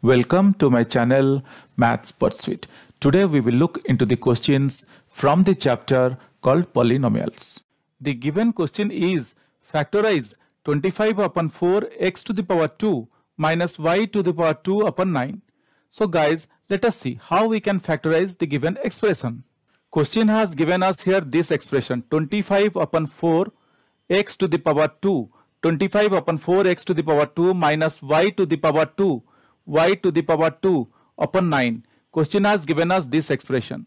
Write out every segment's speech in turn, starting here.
Welcome to my channel Maths Pursuit. Today we will look into the questions from the chapter called Polynomials. The given question is factorize 25 upon 4 x to the power 2 minus y to the power 2 upon 9. So guys, let us see how we can factorize the given expression. Question has given us here this expression 25 upon 4 x to the power 2, 25 upon 4 x to the power 2 minus y to the power 2 y to the power 2 upon 9. Question has given us this expression.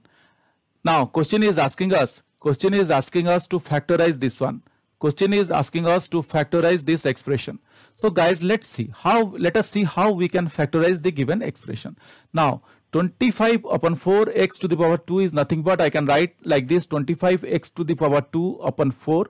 Now question is asking us to factorize this one. Question is asking us to factorize this expression. So guys, let us see how we can factorize the given expression. Now 25 upon 4 x to the power 2 is nothing but I can write like this 25 x to the power 2 upon 4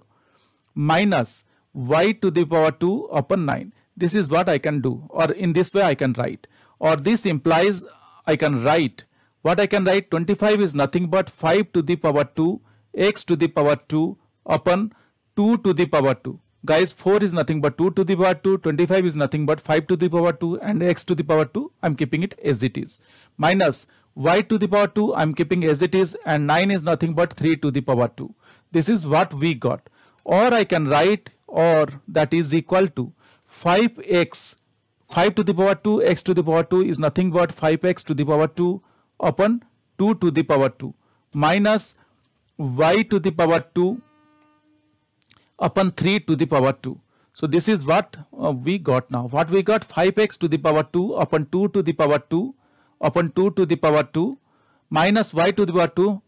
minus y to the power 2 upon 9. This is what I can do, or in this way I can write, or this implies I can write. What I can write, 25 is nothing but 5 to the power 2 x to the power 2 upon 2 to the power 2. Guys, 4 is nothing but 2 to the power 2, 25 is nothing but 5 to the power 2 and x to the power 2, I am keeping it as it is. Minus y to the power 2, I am keeping as it is, and 9 is nothing but 3 to the power 2. This is what we got. Or I can write, or that is equal to 5x, 5 to the power 2 x to the power 2 is nothing but 5x to the power 2 upon 2 to the power 2 minus y to the power 2 upon 3 to the power 2. So this is what we got now. What we got, 5x to the power 2 upon 2 to the power 2 upon 2 to the power 2 minus y to the power 2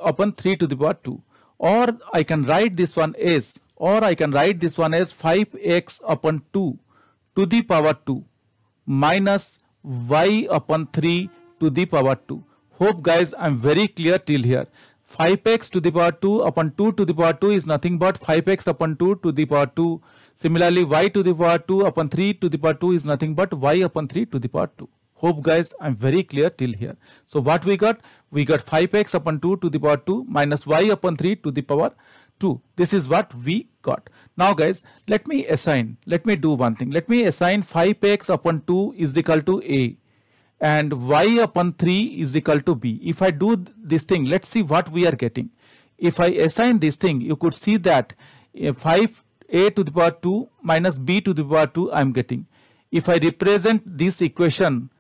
upon 3 to the power 2. Or I can write this one as 5x upon 2 to the power 2 minus y upon 3 to the power 2. Hope guys I am very clear till here. 5x to the power 2 upon 2 to the power 2 is nothing but 5x upon 2 to the power 2. Similarly, y to the power 2 upon 3 to the power 2 is nothing but y upon 3 to the power 2. Hope guys I am very clear till here. So what we got? We got 5x upon 2 to the power 2 minus y upon 3 to the power 2. This is what we got. Now guys, let me do one thing. Let me assign 5x upon 2 is equal to a and y upon 3 is equal to b. If I do this thing, let's see what we are getting. If I assign this thing, you could see that 5a to the power 2 minus b to the power 2 I am getting. If I represent this equation,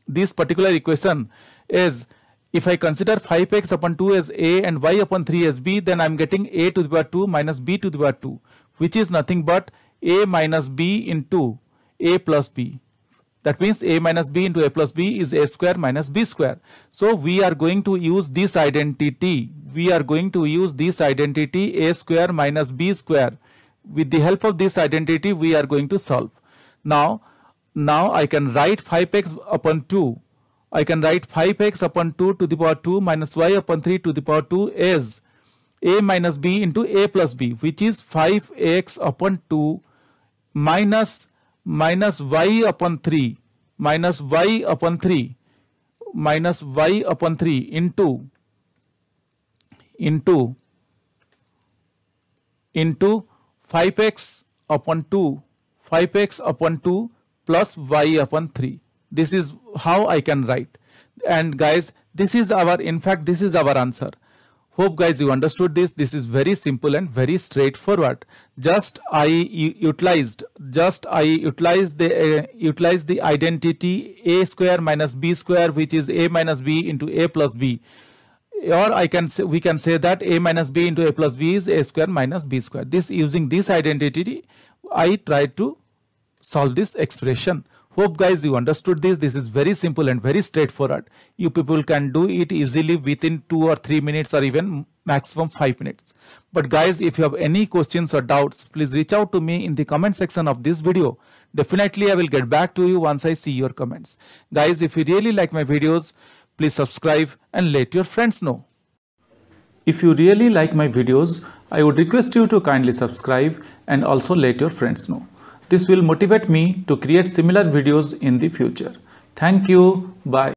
this particular equation is, if I consider 5x upon 2 as a and y upon 3 as b, then I am getting a to the power 2 minus b to the power 2, which is nothing but a minus b into a plus b. That means a minus b into a plus b is a square minus b square. So we are going to use this identity. A square minus b square. With the help of this identity, we are going to solve. Now I can write 5x upon 2. I can write 5x upon 2 to the power 2 minus y upon 3 to the power 2 as a minus b into a plus b, which is 5x upon 2 minus y upon 3 minus y upon 3 into 5x upon 2 plus y upon 3. This is how I can write. And guys, this is our answer. Hope guys you understood this. This is very simple and very straightforward. Just I utilized the identity a square minus b square, which is a minus b into a plus b. Or we can say that a minus b into a plus b is a square minus b square. Using this identity, I tried to solve this expression. Hope guys you understood this. This is very simple and very straightforward. You people can do it easily within 2 or 3 minutes or even maximum 5 minutes. But guys, if you have any questions or doubts, please reach out to me in the comment section of this video. Definitely I will get back to you once I see your comments. Guys, if you really like my videos, please subscribe and let your friends know. If you really like my videos, I would request you to kindly subscribe and also let your friends know. This will motivate me to create similar videos in the future. Thank you. Bye.